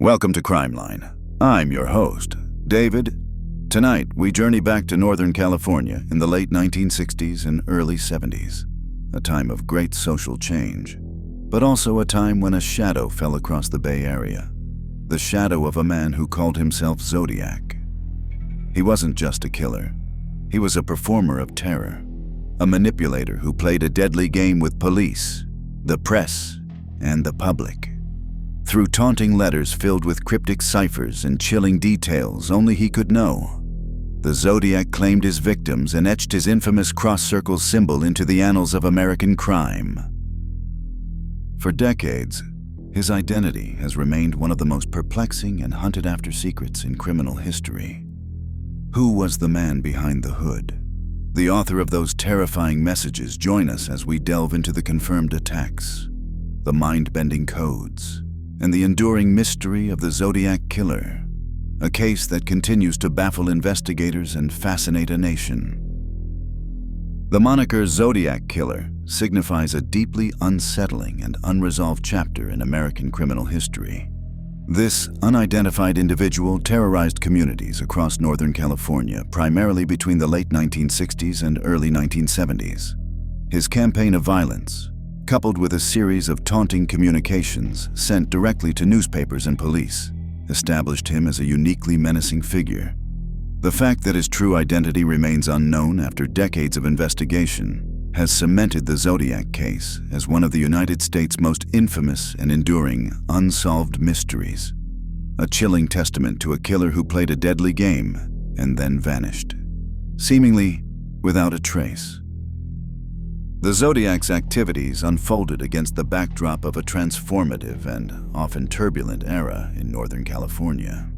Welcome to Crime Line. I'm your host, David. Tonight, we journey back to Northern California in the late 1960s and early 70s, a time of great social change, but also a time when a shadow fell across the Bay Area, the shadow of a man who called himself Zodiac. He wasn't just a killer. He was a performer of terror, a manipulator who played a deadly game with police, the press, and the public. Through taunting letters filled with cryptic ciphers and chilling details only he could know, the Zodiac claimed his victims and etched his infamous cross-circle symbol into the annals of American crime. For decades, his identity has remained one of the most perplexing and hunted-after secrets in criminal history. Who was the man behind the hood? The author of those terrifying messages join us as we delve into the confirmed attacks, the mind-bending codes, and the enduring mystery of the Zodiac Killer, a case that continues to baffle investigators and fascinate a nation. The moniker Zodiac Killer signifies a deeply unsettling and unresolved chapter in American criminal history. This unidentified individual terrorized communities across Northern California, primarily between the late 1960s and early 1970s. His campaign of violence, coupled with a series of taunting communications sent directly to newspapers and police, established him as a uniquely menacing figure. The fact that his true identity remains unknown after decades of investigation has cemented the Zodiac case as one of the United States' most infamous and enduring unsolved mysteries, a chilling testament to a killer who played a deadly game and then vanished, seemingly without a trace. The Zodiac's activities unfolded against the backdrop of a transformative and often turbulent era in Northern California.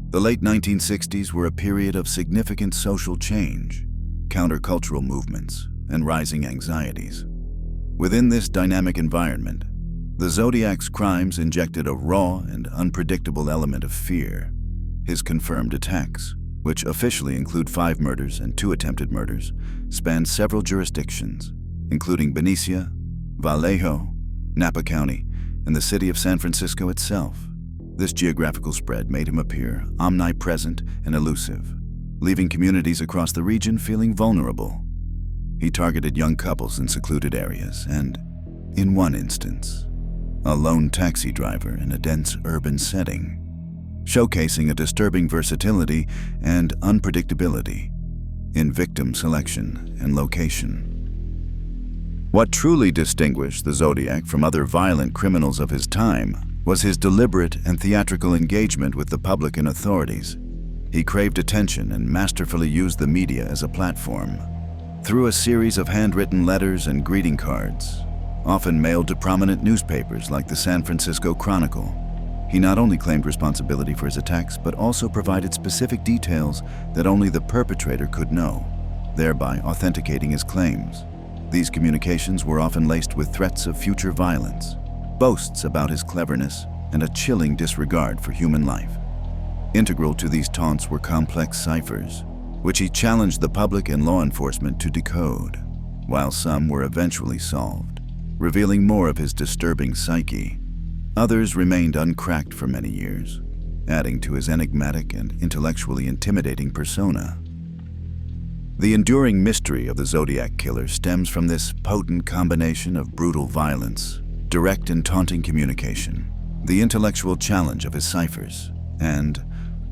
The late 1960s were a period of significant social change, countercultural movements, and rising anxieties. Within this dynamic environment, the Zodiac's crimes injected a raw and unpredictable element of fear. His confirmed attacks, which officially include 5 murders and 2 attempted murders, span several jurisdictions, including Benicia, Vallejo, Napa County, and the city of San Francisco itself. This geographical spread made him appear omnipresent and elusive, leaving communities across the region feeling vulnerable. He targeted young couples in secluded areas and, in one instance, a lone taxi driver in a dense urban setting, showcasing a disturbing versatility and unpredictability in victim selection and location. What truly distinguished the Zodiac from other violent criminals of his time was his deliberate and theatrical engagement with the public and authorities. He craved attention and masterfully used the media as a platform. Through a series of handwritten letters and greeting cards, often mailed to prominent newspapers like the San Francisco Chronicle, he not only claimed responsibility for his attacks, but also provided specific details that only the perpetrator could know, thereby authenticating his claims. These communications were often laced with threats of future violence, boasts about his cleverness, and a chilling disregard for human life. Integral to these taunts were complex ciphers, which he challenged the public and law enforcement to decode, while some were eventually solved, revealing more of his disturbing psyche. Others remained uncracked for many years, adding to his enigmatic and intellectually intimidating persona. The enduring mystery of the Zodiac Killer stems from this potent combination of brutal violence, direct and taunting communication, the intellectual challenge of his ciphers, and,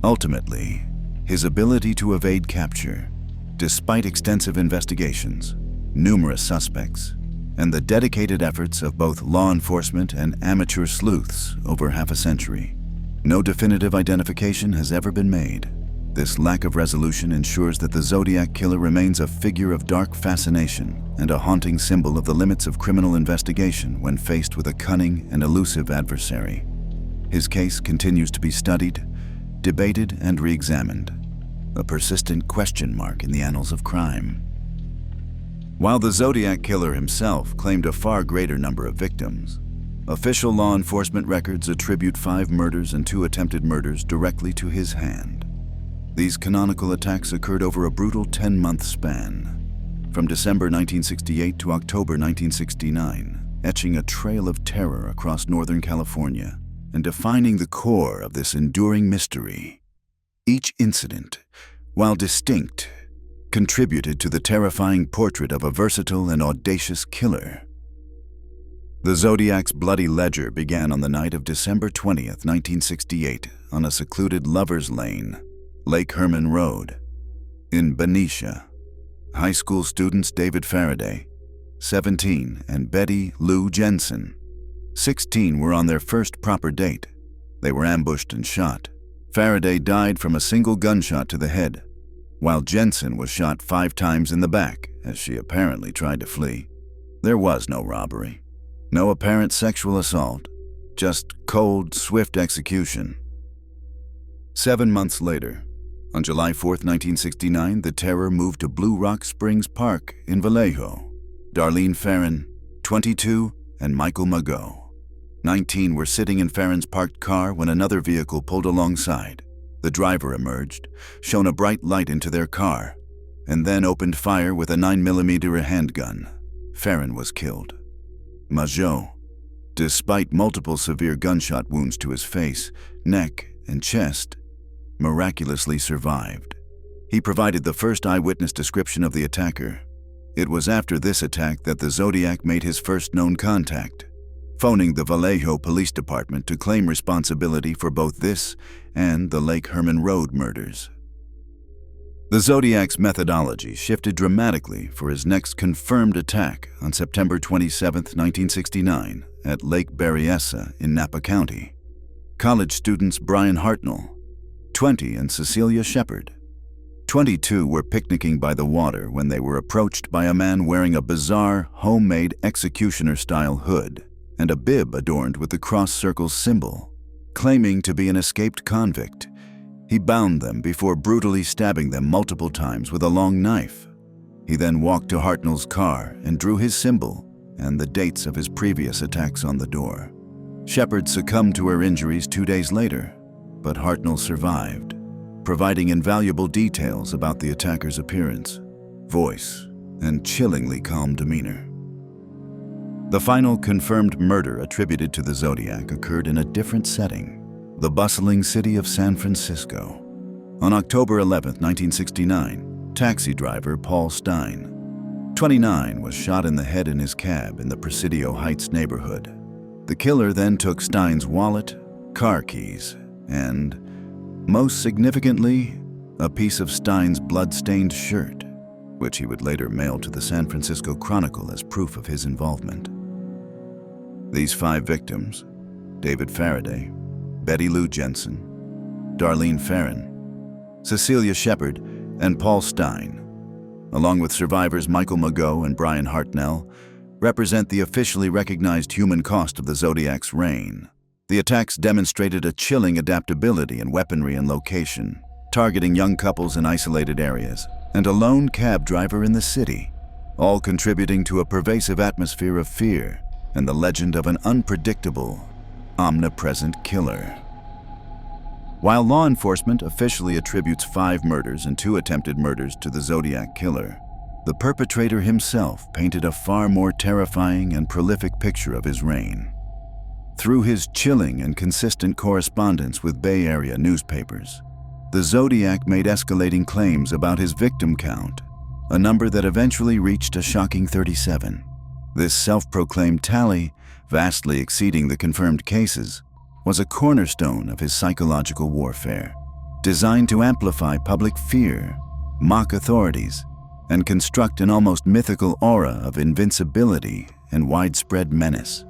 ultimately, his ability to evade capture, despite extensive investigations, numerous suspects, and the dedicated efforts of both law enforcement and amateur sleuths over half a century. No definitive identification has ever been made. This lack of resolution ensures that the Zodiac Killer remains a figure of dark fascination and a haunting symbol of the limits of criminal investigation when faced with a cunning and elusive adversary. His case continues to be studied, debated, and re-examined, a persistent question mark in the annals of crime. While the Zodiac Killer himself claimed a far greater number of victims, official law enforcement records attribute 5 murders and 2 attempted murders directly to his hand. These canonical attacks occurred over a brutal 10-month span, from December 1968 to October 1969, etching a trail of terror across Northern California. and defining the core of this enduring mystery. Each incident, while distinct, contributed to the terrifying portrait of a versatile and audacious killer. The Zodiac's bloody ledger began on the night of December 20th, 1968, on a secluded lover's lane, Lake Herman Road, in Benicia. High school students David Faraday, 17, and Betty Lou Jensen, 16, were on their first proper date. They were ambushed and shot. Faraday died from a single gunshot to the head, while Jensen was shot 5 times in the back as she apparently tried to flee. There was no robbery, no apparent sexual assault, just cold, swift execution. 7 months later, on July 4th, 1969, the terror moved to Blue Rock Springs Park in Vallejo. Darlene Ferrin, 22, and Michael Mageau, 19, were sitting in Ferrin's parked car when another vehicle pulled alongside. The driver emerged, shone a bright light into their car, and then opened fire with a 9mm handgun. Ferrin was killed. Mageau, despite multiple severe gunshot wounds to his face, neck, and chest, miraculously survived. He provided the first eyewitness description of the attacker. It was after this attack that the Zodiac made his first known contact, phoning the Vallejo Police Department to claim responsibility for both this and the Lake Herman Road murders. The Zodiac's methodology shifted dramatically for his next confirmed attack on September 27, 1969, at Lake Berryessa in Napa County. College students Brian Hartnell, 20, and Cecilia Shepard, 22, were picnicking by the water when they were approached by a man wearing a bizarre, homemade executioner-style hood and a bib adorned with the cross circle symbol. Claiming to be an escaped convict, he bound them before brutally stabbing them multiple times with a long knife. He then walked to Hartnell's car and drew his symbol and the dates of his previous attacks on the door. Shepard succumbed to her injuries 2 days later, but Hartnell survived, providing invaluable details about the attacker's appearance, voice, and chillingly calm demeanor. The final confirmed murder attributed to the Zodiac occurred in a different setting, the bustling city of San Francisco. On October 11, 1969, taxi driver Paul Stein, 29, was shot in the head in his cab in the Presidio Heights neighborhood. The killer then took Stein's wallet, car keys, and, most significantly, a piece of Stein's blood-stained shirt, which he would later mail to the San Francisco Chronicle as proof of his involvement. These 5 victims, David Faraday, Betty Lou Jensen, Darlene Ferrin, Cecilia Shepard, and Paul Stein, along with survivors Michael Mageau and Brian Hartnell, represent the officially recognized human cost of the Zodiac's reign. The attacks demonstrated a chilling adaptability in weaponry and location, targeting young couples in isolated areas, and a lone cab driver in the city, all contributing to a pervasive atmosphere of fear and the legend of an unpredictable, omnipresent killer. While law enforcement officially attributes 5 murders and 2 attempted murders to the Zodiac Killer, the perpetrator himself painted a far more terrifying and prolific picture of his reign. Through his chilling and consistent correspondence with Bay Area newspapers, the Zodiac made escalating claims about his victim count, a number that eventually reached a shocking 37. This self-proclaimed tally, vastly exceeding the confirmed cases, was a cornerstone of his psychological warfare, designed to amplify public fear, mock authorities, and construct an almost mythical aura of invincibility and widespread menace.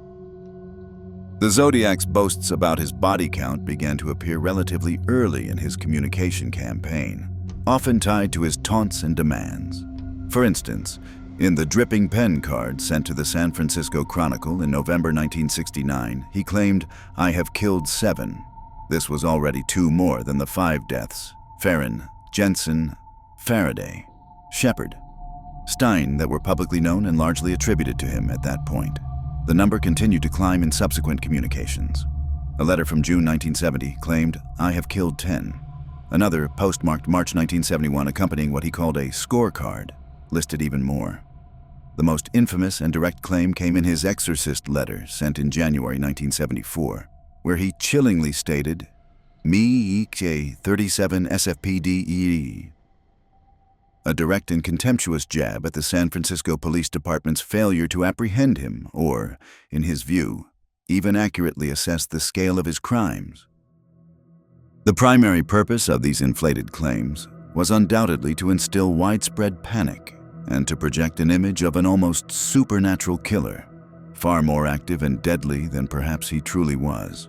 The Zodiac's boasts about his body count began to appear relatively early in his communication campaign, often tied to his taunts and demands. For instance, in the dripping pen card sent to the San Francisco Chronicle in November 1969, he claimed, "I have killed 7. This was already 2 more than the 5 deaths: Ferrin, Jensen, Faraday, Shepard, Stein that were publicly known and largely attributed to him at that point. The number continued to climb in subsequent communications. A letter from June 1970 claimed, "I have killed 10. Another, postmarked March 1971, accompanying what he called a scorecard, listed even more. The most infamous and direct claim came in his exorcist letter sent in January 1974. where he chillingly stated, "Me EK 37 SFPDE," a direct and contemptuous jab at the San Francisco Police Department's failure to apprehend him or, in his view, even accurately assess the scale of his crimes. The primary purpose of these inflated claims was undoubtedly to instill widespread panic and to project an image of an almost supernatural killer, far more active and deadly than perhaps he truly was.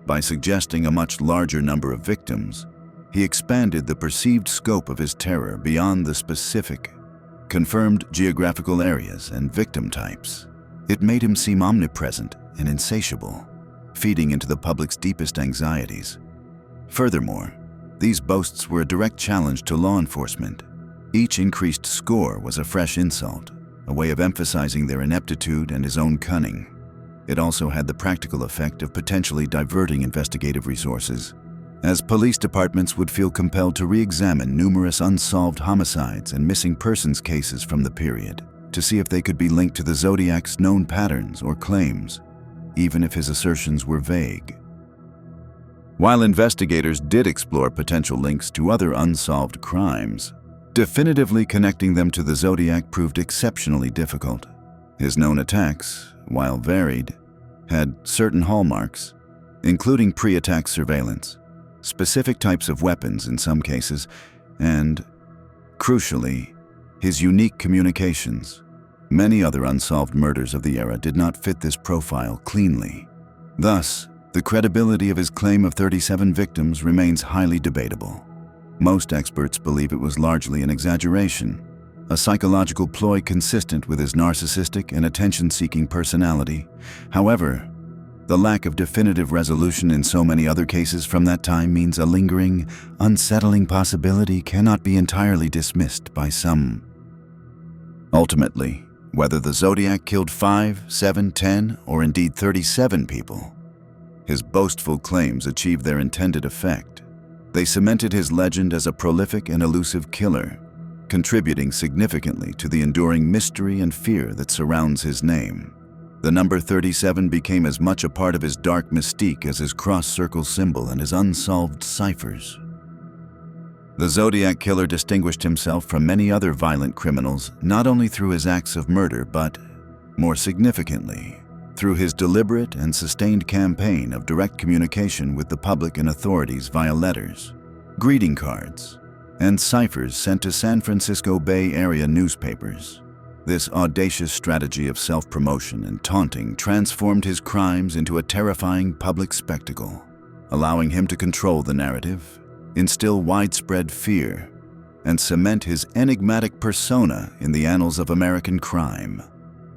By suggesting a much larger number of victims, he expanded the perceived scope of his terror beyond the specific, confirmed geographical areas and victim types. It made him seem omnipresent and insatiable, feeding into the public's deepest anxieties. Furthermore, these boasts were a direct challenge to law enforcement. Each increased score was a fresh insult, a way of emphasizing their ineptitude and his own cunning. It also had the practical effect of potentially diverting investigative resources, as police departments would feel compelled to re-examine numerous unsolved homicides and missing persons cases from the period to see if they could be linked to the Zodiac's known patterns or claims, even if his assertions were vague. While investigators did explore potential links to other unsolved crimes, definitively connecting them to the Zodiac proved exceptionally difficult. His known attacks, while varied, had certain hallmarks, including pre-attack surveillance, specific types of weapons in some cases, and, crucially, his unique communications. Many other unsolved murders of the era did not fit this profile cleanly. Thus, the credibility of his claim of 37 victims remains highly debatable. Most experts believe it was largely an exaggeration, a psychological ploy consistent with his narcissistic and attention-seeking personality. However, the lack of definitive resolution in so many other cases from that time means a lingering, unsettling possibility cannot be entirely dismissed by some. Ultimately, whether the Zodiac killed 5, 7, 10, or indeed 37 people, his boastful claims achieved their intended effect. They cemented his legend as a prolific and elusive killer, contributing significantly to the enduring mystery and fear that surrounds his name. The number 37 became as much a part of his dark mystique as his cross-circle symbol and his unsolved ciphers. The Zodiac Killer distinguished himself from many other violent criminals not only through his acts of murder but, more significantly, through his deliberate and sustained campaign of direct communication with the public and authorities via letters, greeting cards, and ciphers sent to San Francisco Bay Area newspapers. This audacious strategy of self-promotion and taunting transformed his crimes into a terrifying public spectacle, allowing him to control the narrative, instill widespread fear, and cement his enigmatic persona in the annals of American crime.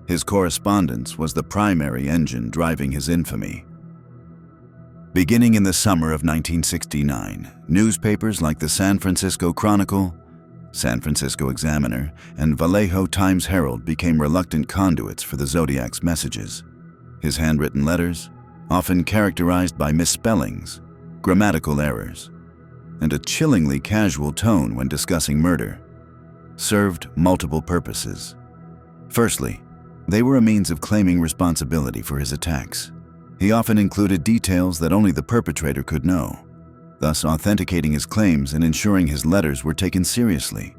His correspondence was the primary engine driving his infamy. Beginning in the summer of 1969, newspapers like the San Francisco Chronicle, San Francisco Examiner, and Vallejo Times-Herald became reluctant conduits for the Zodiac's messages. His handwritten letters, often characterized by misspellings, grammatical errors, and a chillingly casual tone when discussing murder, served multiple purposes. Firstly, they were a means of claiming responsibility for his attacks. He often included details that only the perpetrator could know, thus authenticating his claims and ensuring his letters were taken seriously.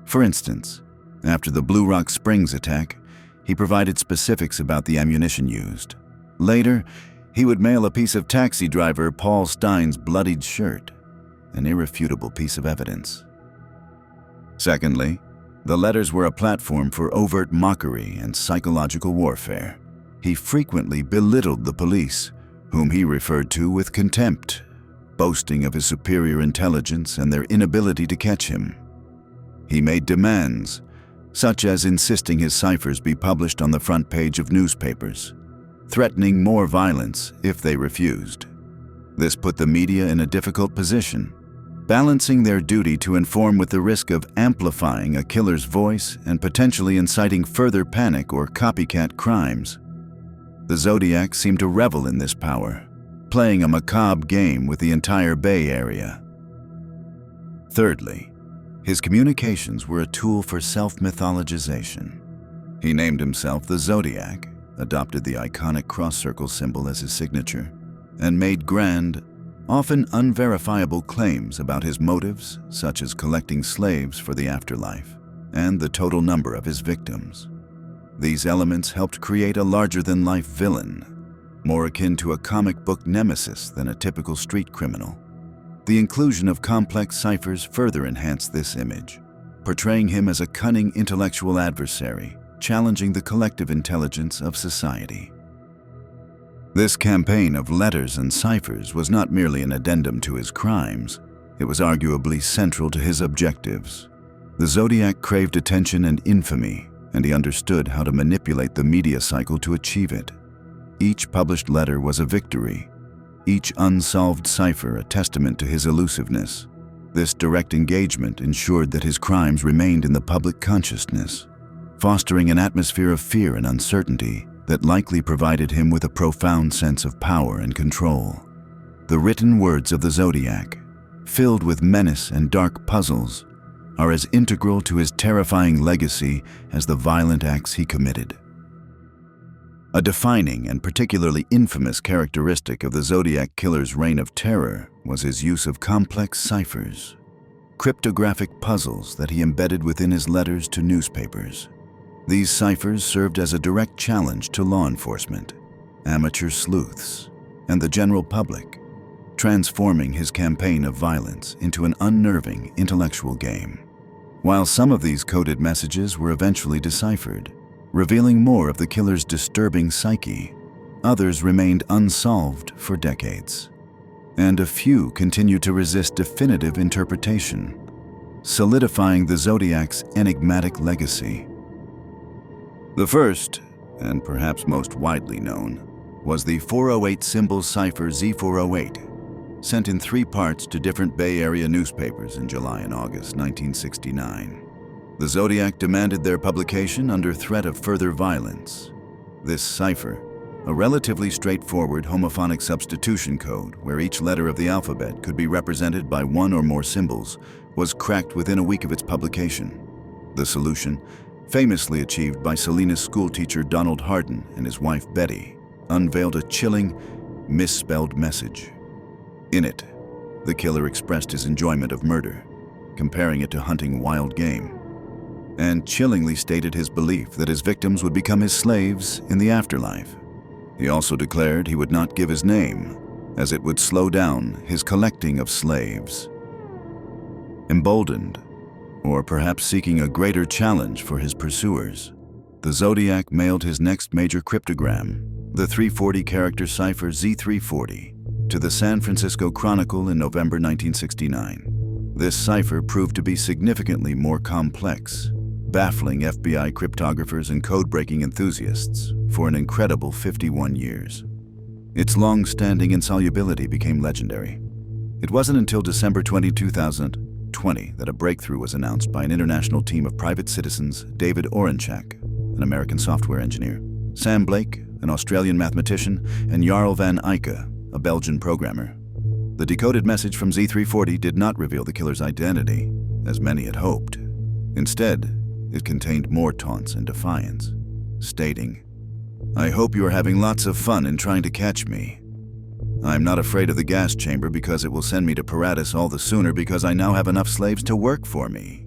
For instance, after the Blue Rock Springs attack, he provided specifics about the ammunition used. Later, he would mail a piece of taxi driver Paul Stein's bloodied shirt, an irrefutable piece of evidence. Secondly, the letters were a platform for overt mockery and psychological warfare. He frequently belittled the police, whom he referred to with contempt, boasting of his superior intelligence and their inability to catch him. He made demands, such as insisting his ciphers be published on the front page of newspapers, threatening more violence if they refused. This put the media in a difficult position, balancing their duty to inform with the risk of amplifying a killer's voice and potentially inciting further panic or copycat crimes. The Zodiac seemed to revel in this power, playing a macabre game with the entire Bay Area. Thirdly, his communications were a tool for self-mythologization. He named himself the Zodiac, adopted the iconic cross-circle symbol as his signature, and made grand, often unverifiable claims about his motives, such as collecting slaves for the afterlife, and the total number of his victims. These elements helped create a larger-than-life villain, more akin to a comic book nemesis than a typical street criminal. The inclusion of complex ciphers further enhanced this image, portraying him as a cunning intellectual adversary, challenging the collective intelligence of society. This campaign of letters and ciphers was not merely an addendum to his crimes, it was arguably central to his objectives. The Zodiac craved attention and infamy, and he understood how to manipulate the media cycle to achieve it. Each published letter was a victory, each unsolved cipher a testament to his elusiveness. This direct engagement ensured that his crimes remained in the public consciousness, fostering an atmosphere of fear and uncertainty that likely provided him with a profound sense of power and control. The written words of the Zodiac, filled with menace and dark puzzles, are as integral to his terrifying legacy as the violent acts he committed. A defining and particularly infamous characteristic of the Zodiac Killer's reign of terror was his use of complex ciphers, cryptographic puzzles that he embedded within his letters to newspapers. These ciphers served as a direct challenge to law enforcement, amateur sleuths, and the general public, transforming his campaign of violence into an unnerving intellectual game. While some of these coded messages were eventually deciphered, revealing more of the killer's disturbing psyche, others remained unsolved for decades, and a few continued to resist definitive interpretation, solidifying the Zodiac's enigmatic legacy. The first, and perhaps most widely known, was the 408 symbol cipher Z408, sent in 3 parts to different Bay Area newspapers in July and August 1969. The Zodiac demanded their publication under threat of further violence. This cipher, a relatively straightforward homophonic substitution code where each letter of the alphabet could be represented by 1 or more symbols, was cracked within a week of its publication. The solution, famously achieved by Salinas schoolteacher Donald Hardin and his wife Betty, unveiled a chilling, misspelled message. In it, the killer expressed his enjoyment of murder, comparing it to hunting wild game, and chillingly stated his belief that his victims would become his slaves in the afterlife. He also declared he would not give his name, as it would slow down his collecting of slaves. Emboldened, or perhaps seeking a greater challenge for his pursuers, the Zodiac mailed his next major cryptogram, the 340-character cipher Z340, to the San Francisco Chronicle in November 1969. This cipher proved to be significantly more complex, baffling FBI cryptographers and code-breaking enthusiasts for an incredible 51 years. Its long-standing insolubility became legendary. It wasn't until December 20, 2020 that a breakthrough was announced by an international team of private citizens: David Orenchak, an American software engineer, Sam Blake, an Australian mathematician, and Jarl van Eyck, a Belgian programmer. The decoded message from Z340 did not reveal the killer's identity, as many had hoped. Instead, it contained more taunts and defiance, stating, "I hope you are having lots of fun in trying to catch me. I'm not afraid of the gas chamber because it will send me to Paratus all the sooner because I now have enough slaves to work for me."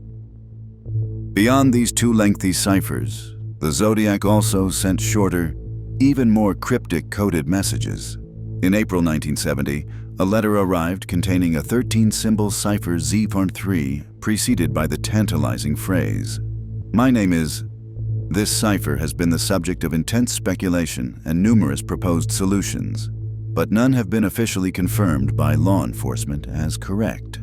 Beyond these 2 lengthy ciphers, the Zodiac also sent shorter, even more cryptic coded messages. In April 1970, a letter arrived containing a 13-symbol cipher Z43, preceded by the tantalizing phrase, "My name is..." This cipher has been the subject of intense speculation and numerous proposed solutions, but none have been officially confirmed by law enforcement as correct.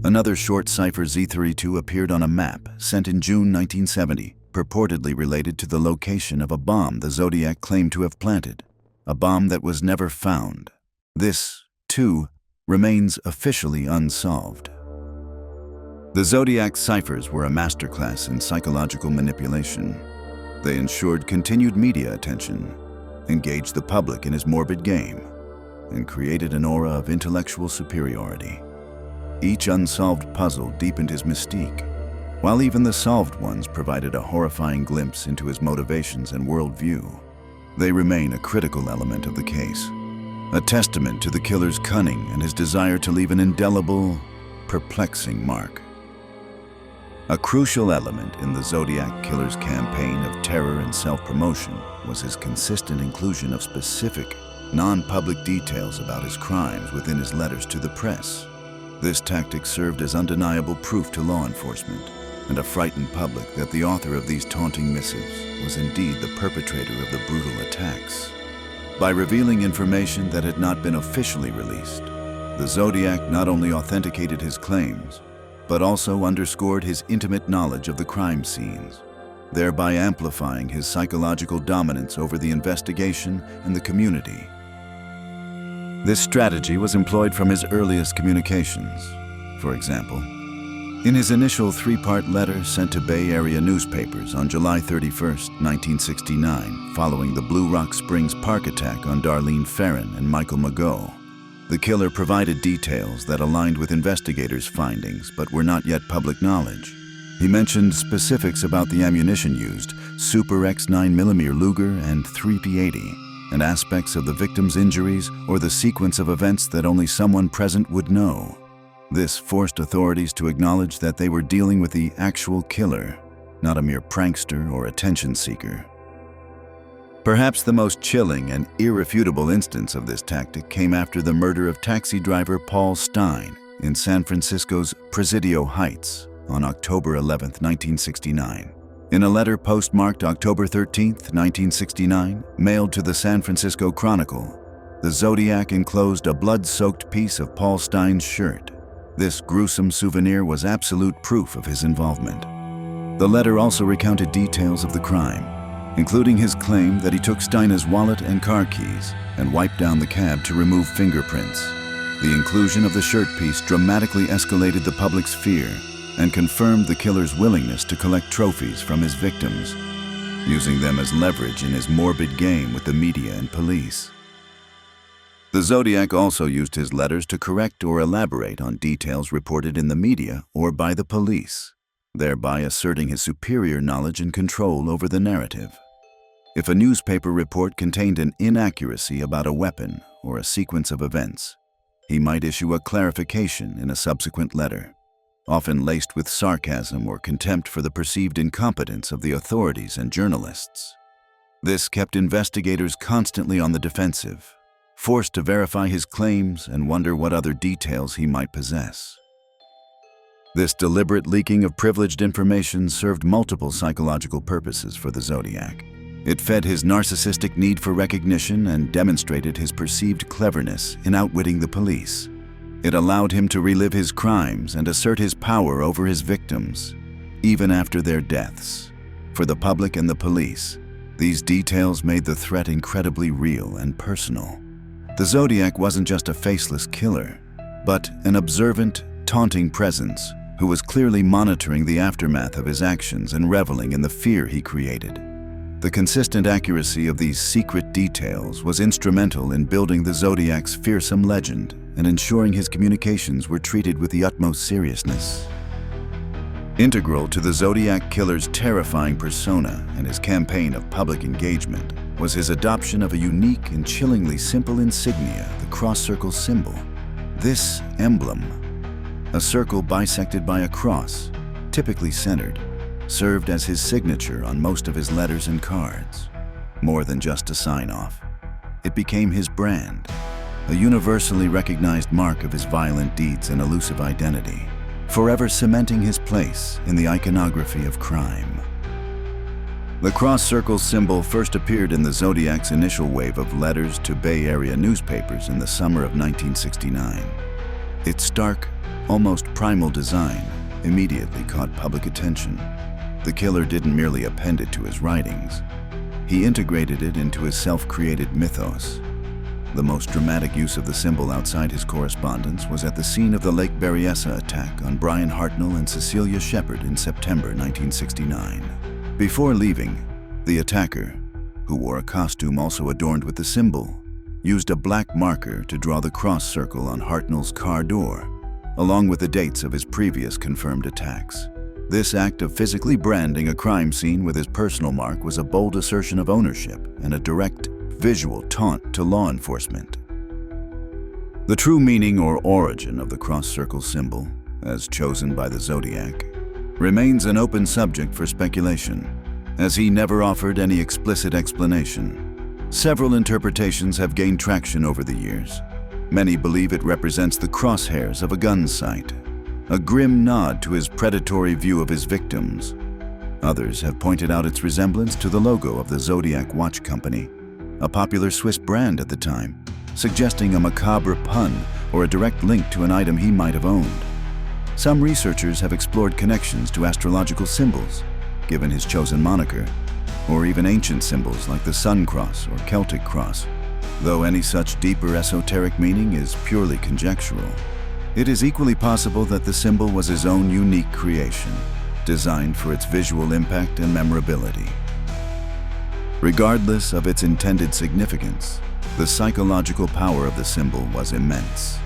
Another short cipher Z32 appeared on a map sent in June 1970, purportedly related to the location of a bomb the Zodiac claimed to have planted, a bomb that was never found. This, too, remains officially unsolved. The Zodiac ciphers were a masterclass in psychological manipulation. They ensured continued media attention, engaged the public in his morbid game, and created an aura of intellectual superiority. Each unsolved puzzle deepened his mystique, while even the solved ones provided a horrifying glimpse into his motivations and worldview. They remain a critical element of the case, a testament to the killer's cunning and his desire to leave an indelible, perplexing mark. A crucial element in the Zodiac Killer's campaign of terror and self-promotion was his consistent inclusion of specific, non-public details about his crimes within his letters to the press. This tactic served as undeniable proof to law enforcement and a frightened public that the author of these taunting missives was indeed the perpetrator of the brutal attacks. By revealing information that had not been officially released, the Zodiac not only authenticated his claims, but also underscored his intimate knowledge of the crime scenes, thereby amplifying his psychological dominance over the investigation and the community. This strategy was employed from his earliest communications. For example, in his initial three-part letter sent to Bay Area newspapers on July 31, 1969, following the Blue Rock Springs Park attack on Darlene Ferrin and Michael Mageau, the killer provided details that aligned with investigators' findings but were not yet public knowledge. He mentioned specifics about the ammunition used, Super X 9mm Luger and 3P80, and aspects of the victim's injuries or the sequence of events that only someone present would know. This forced authorities to acknowledge that they were dealing with the actual killer, not a mere prankster or attention seeker. Perhaps the most chilling and irrefutable instance of this tactic came after the murder of taxi driver Paul Stine in San Francisco's Presidio Heights on October 11, 1969. In a letter postmarked October 13, 1969, mailed to the San Francisco Chronicle, the Zodiac enclosed a blood-soaked piece of Paul Stine's shirt. This gruesome souvenir was absolute proof of his involvement. The letter also recounted details of the crime, including his claim that he took Steiner's wallet and car keys and wiped down the cab to remove fingerprints. The inclusion of the shirt piece dramatically escalated the public's fear and confirmed the killer's willingness to collect trophies from his victims, using them as leverage in his morbid game with the media and police. The Zodiac also used his letters to correct or elaborate on details reported in the media or by the police, thereby asserting his superior knowledge and control over the narrative. If a newspaper report contained an inaccuracy about a weapon or a sequence of events, he might issue a clarification in a subsequent letter, often laced with sarcasm or contempt for the perceived incompetence of the authorities and journalists. This kept investigators constantly on the defensive, forced to verify his claims and wonder what other details he might possess. This deliberate leaking of privileged information served multiple psychological purposes for the Zodiac. It fed his narcissistic need for recognition and demonstrated his perceived cleverness in outwitting the police. It allowed him to relive his crimes and assert his power over his victims, even after their deaths. For the public and the police, these details made the threat incredibly real and personal. The Zodiac wasn't just a faceless killer, but an observant, taunting presence who was clearly monitoring the aftermath of his actions and reveling in the fear he created. The consistent accuracy of these secret details was instrumental in building the Zodiac's fearsome legend and ensuring his communications were treated with the utmost seriousness. Integral to the Zodiac Killer's terrifying persona and his campaign of public engagement was his adoption of a unique and chillingly simple insignia, the cross-circle symbol. This emblem, a circle bisected by a cross, typically centered, served as his signature on most of his letters and cards. More than just a sign-off, it became his brand, a universally recognized mark of his violent deeds and elusive identity, forever cementing his place in the iconography of crime. The cross-circle symbol first appeared in the Zodiac's initial wave of letters to Bay Area newspapers in the summer of 1969. Its stark, almost primal design immediately caught public attention. The killer didn't merely append it to his writings. He integrated it into his self-created mythos. The most dramatic use of the symbol outside his correspondence was at the scene of the Lake Berryessa attack on Brian Hartnell and Cecilia Shepard in September 1969. Before leaving, the attacker, who wore a costume also adorned with the symbol, used a black marker to draw the cross circle on Hartnell's car door, along with the dates of his previous confirmed attacks. This act of physically branding a crime scene with his personal mark was a bold assertion of ownership and a direct, visual taunt to law enforcement. The true meaning or origin of the cross-circle symbol, as chosen by the Zodiac, remains an open subject for speculation, as he never offered any explicit explanation. Several interpretations have gained traction over the years. Many believe it represents the crosshairs of a gun sight, a grim nod to his predatory view of his victims. Others have pointed out its resemblance to the logo of the Zodiac Watch Company, a popular Swiss brand at the time, suggesting a macabre pun or a direct link to an item he might have owned. Some researchers have explored connections to astrological symbols, given his chosen moniker, or even ancient symbols like the Sun Cross or Celtic Cross, though any such deeper esoteric meaning is purely conjectural. It is equally possible that the symbol was his own unique creation, designed for its visual impact and memorability. Regardless of its intended significance, the psychological power of the symbol was immense.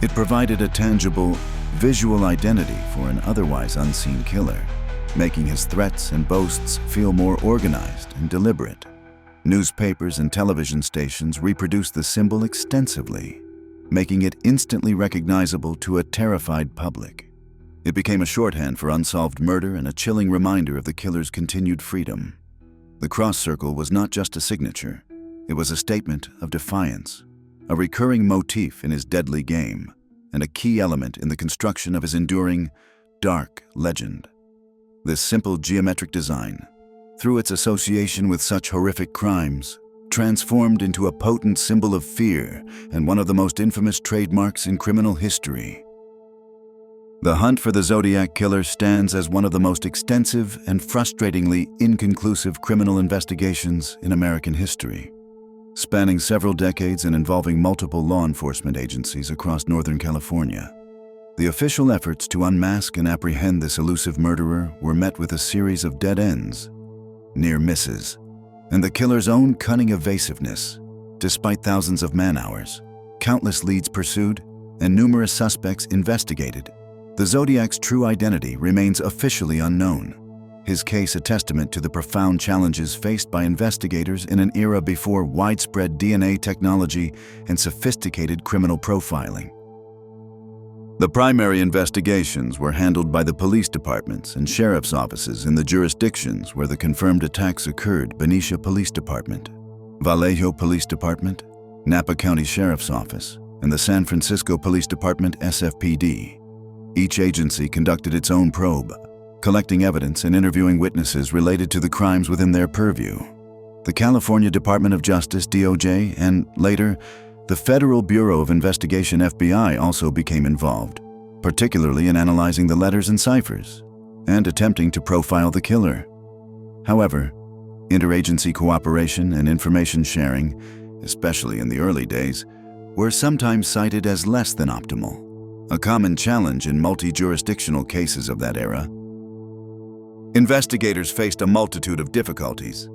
It provided a tangible, visual identity for an otherwise unseen killer, making his threats and boasts feel more organized and deliberate. Newspapers and television stations reproduced the symbol extensively, making it instantly recognizable to a terrified public. It became a shorthand for unsolved murder and a chilling reminder of the killer's continued freedom. The cross circle was not just a signature. It was a statement of defiance, a recurring motif in his deadly game, and a key element in the construction of his enduring, dark legend. This simple geometric design, through its association with such horrific crimes, transformed into a potent symbol of fear and one of the most infamous trademarks in criminal history. The hunt for the Zodiac Killer stands as one of the most extensive and frustratingly inconclusive criminal investigations in American history. Spanning several decades and involving multiple law enforcement agencies across Northern California, the official efforts to unmask and apprehend this elusive murderer were met with a series of dead ends, near misses, and the killer's own cunning evasiveness. Despite thousands of man-hours, countless leads pursued, and numerous suspects investigated, the Zodiac's true identity remains officially unknown. His case a testament to the profound challenges faced by investigators in an era before widespread DNA technology and sophisticated criminal profiling. The primary investigations were handled by the police departments and sheriff's offices in the jurisdictions where the confirmed attacks occurred: Benicia Police Department, Vallejo Police Department, Napa County Sheriff's Office, and the San Francisco Police Department SFPD. Each agency conducted its own probe, collecting evidence and interviewing witnesses related to the crimes within their purview. The California Department of Justice, DOJ, and later, the Federal Bureau of Investigation, FBI, also became involved, particularly in analyzing the letters and ciphers, and attempting to profile the killer. However, interagency cooperation and information sharing, especially in the early days, were sometimes cited as less than optimal, a common challenge in multi-jurisdictional cases of that era. Investigators faced a multitude of difficulties.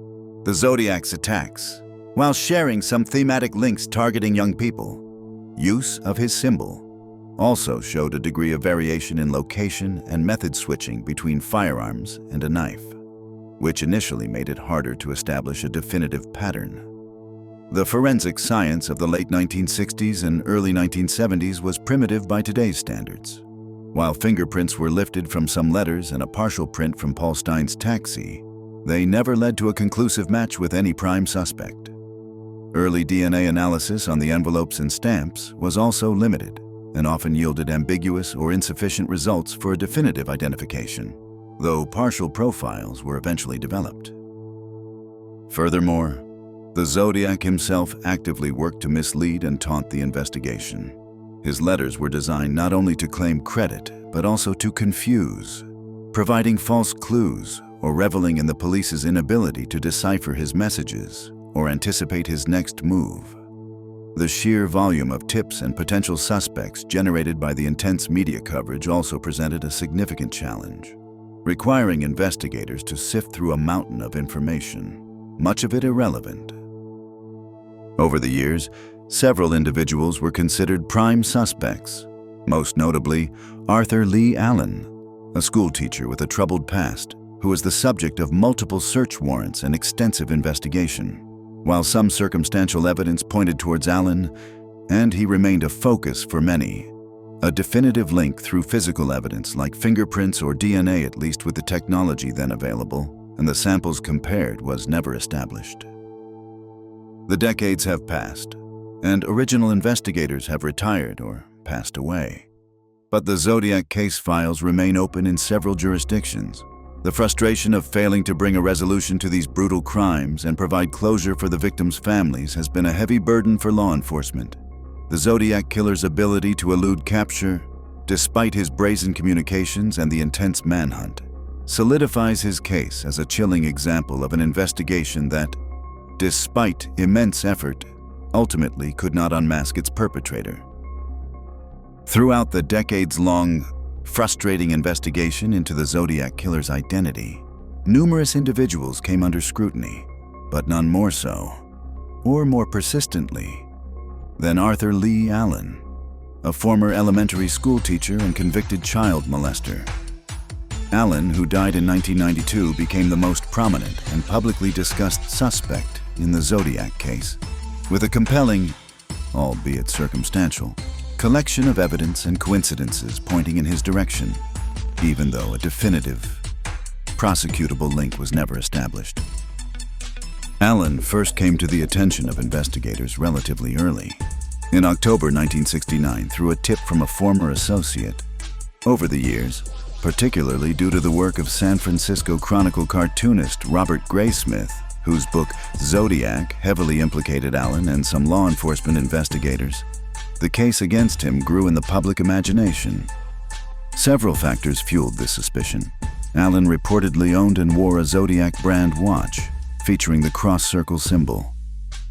The Zodiac's attacks, while sharing some thematic links targeting young people, use of his symbol also showed a degree of variation in location and method switching between firearms and a knife, which initially made it harder to establish a definitive pattern. The forensic science of the late 1960s and early 1970s was primitive by today's standards. While fingerprints were lifted from some letters and a partial print from Paul Stein's taxi, they never led to a conclusive match with any prime suspect. Early DNA analysis on the envelopes and stamps was also limited and often yielded ambiguous or insufficient results for a definitive identification, though partial profiles were eventually developed. Furthermore, the Zodiac himself actively worked to mislead and taunt the investigation. His letters were designed not only to claim credit, but also to confuse, providing false clues or reveling in the police's inability to decipher his messages or anticipate his next move. The sheer volume of tips and potential suspects generated by the intense media coverage also presented a significant challenge, requiring investigators to sift through a mountain of information, much of it irrelevant. Over the years, several individuals were considered prime suspects, most notably Arthur Lee Allen, a schoolteacher with a troubled past who was the subject of multiple search warrants and extensive investigation. While some circumstantial evidence pointed towards Allen, and he remained a focus for many. A definitive link through physical evidence like fingerprints or DNA, at least with the technology then available, and the samples compared, was never established. The decades have passed, and original investigators have retired or passed away. But the Zodiac case files remain open in several jurisdictions. The frustration of failing to bring a resolution to these brutal crimes and provide closure for the victims' families has been a heavy burden for law enforcement. The Zodiac Killer's ability to elude capture, despite his brazen communications and the intense manhunt, solidifies his case as a chilling example of an investigation that, despite immense effort, ultimately could not unmask its perpetrator. Throughout the decades-long, frustrating investigation into the Zodiac Killer's identity, numerous individuals came under scrutiny, but none more so, or more persistently, than Arthur Lee Allen, a former elementary school teacher and convicted child molester. Allen, who died in 1992, became the most prominent and publicly discussed suspect in the Zodiac case, with a compelling, albeit circumstantial, collection of evidence and coincidences pointing in his direction, even though a definitive, prosecutable link was never established. Allen first came to the attention of investigators relatively early, in October 1969, through a tip from a former associate. Over the years, particularly due to the work of San Francisco Chronicle cartoonist Robert Graysmith, whose book Zodiac heavily implicated Allen and some law enforcement investigators, the case against him grew in the public imagination. Several factors fueled this suspicion. Allen reportedly owned and wore a Zodiac brand watch, featuring the cross-circle symbol.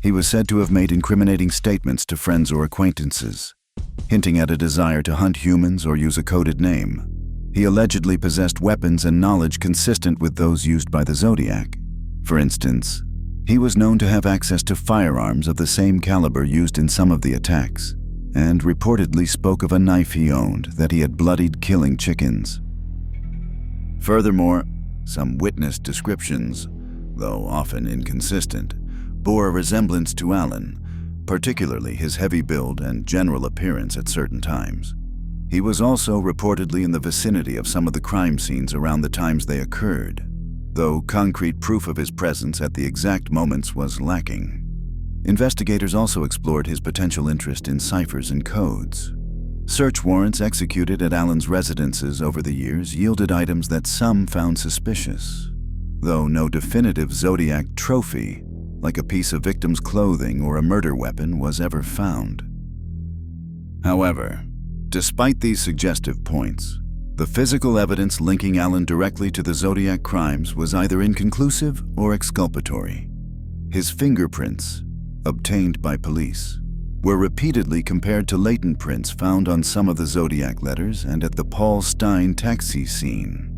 He was said to have made incriminating statements to friends or acquaintances, hinting at a desire to hunt humans or use a coded name. He allegedly possessed weapons and knowledge consistent with those used by the Zodiac. For instance, he was known to have access to firearms of the same caliber used in some of the attacks, and reportedly spoke of a knife he owned that he had bloodied killing chickens. Furthermore, some witness descriptions, though often inconsistent, bore a resemblance to Allen, particularly his heavy build and general appearance at certain times. He was also reportedly in the vicinity of some of the crime scenes around the times they occurred, though concrete proof of his presence at the exact moments was lacking. Investigators also explored his potential interest in ciphers and codes. Search warrants executed at Allen's residences over the years yielded items that some found suspicious, though no definitive Zodiac trophy, like a piece of victim's clothing or a murder weapon, was ever found. However, despite these suggestive points, the physical evidence linking Allen directly to the Zodiac crimes was either inconclusive or exculpatory. His fingerprints, obtained by police, were repeatedly compared to latent prints found on some of the Zodiac letters and at the Paul Stein taxi scene.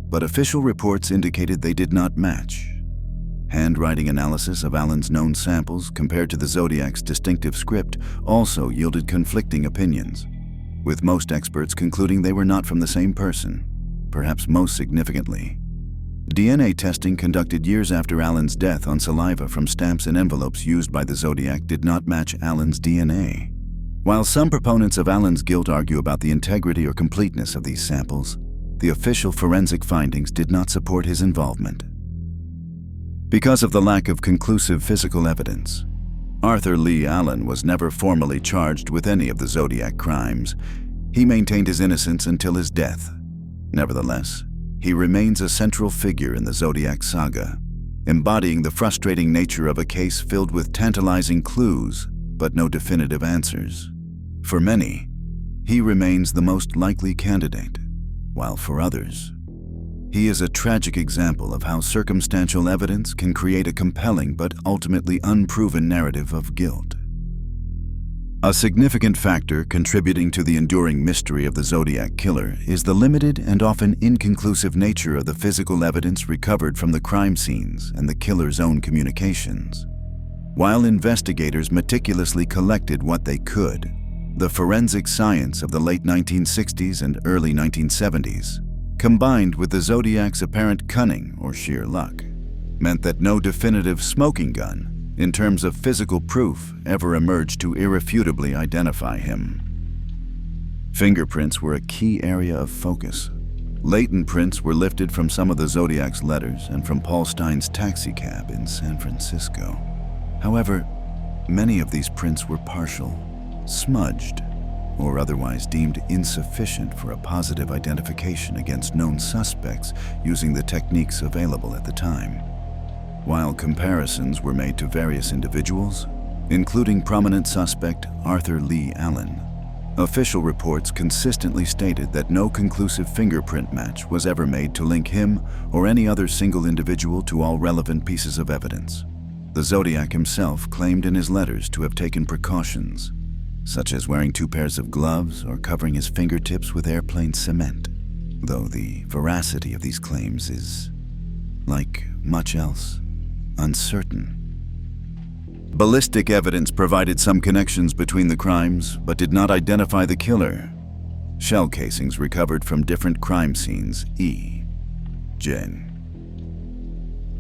But official reports indicated they did not match. Handwriting analysis of Allen's known samples compared to the Zodiac's distinctive script also yielded conflicting opinions, with most experts concluding they were not from the same person. Perhaps most significantly, DNA testing conducted years after Allen's death on saliva from stamps and envelopes used by the Zodiac did not match Allen's DNA. While some proponents of Allen's guilt argue about the integrity or completeness of these samples, the official forensic findings did not support his involvement. Because of the lack of conclusive physical evidence, Arthur Lee Allen was never formally charged with any of the Zodiac crimes. He maintained his innocence until his death. Nevertheless, he remains a central figure in the Zodiac saga, embodying the frustrating nature of a case filled with tantalizing clues but no definitive answers. For many, he remains the most likely candidate, while for others, he is a tragic example of how circumstantial evidence can create a compelling but ultimately unproven narrative of guilt. A significant factor contributing to the enduring mystery of the Zodiac Killer is the limited and often inconclusive nature of the physical evidence recovered from the crime scenes and the killer's own communications. While investigators meticulously collected what they could, the forensic science of the late 1960s and early 1970s, combined with the Zodiac's apparent cunning or sheer luck, meant that no definitive smoking gun, in terms of physical proof, ever emerged to irrefutably identify him. Fingerprints were a key area of focus. Latent prints were lifted from some of the Zodiac's letters and from Paul Stine's taxicab in San Francisco. However, many of these prints were partial, smudged, or otherwise deemed insufficient for a positive identification against known suspects using the techniques available at the time. While comparisons were made to various individuals, including prominent suspect Arthur Lee Allen, official reports consistently stated that no conclusive fingerprint match was ever made to link him or any other single individual to all relevant pieces of evidence. The Zodiac himself claimed in his letters to have taken precautions, such as wearing 2 pairs of gloves or covering his fingertips with airplane cement, though the veracity of these claims is, like much else, uncertain. Ballistic evidence provided some connections between the crimes, but did not identify the killer. Shell casings recovered from different crime scenes, J.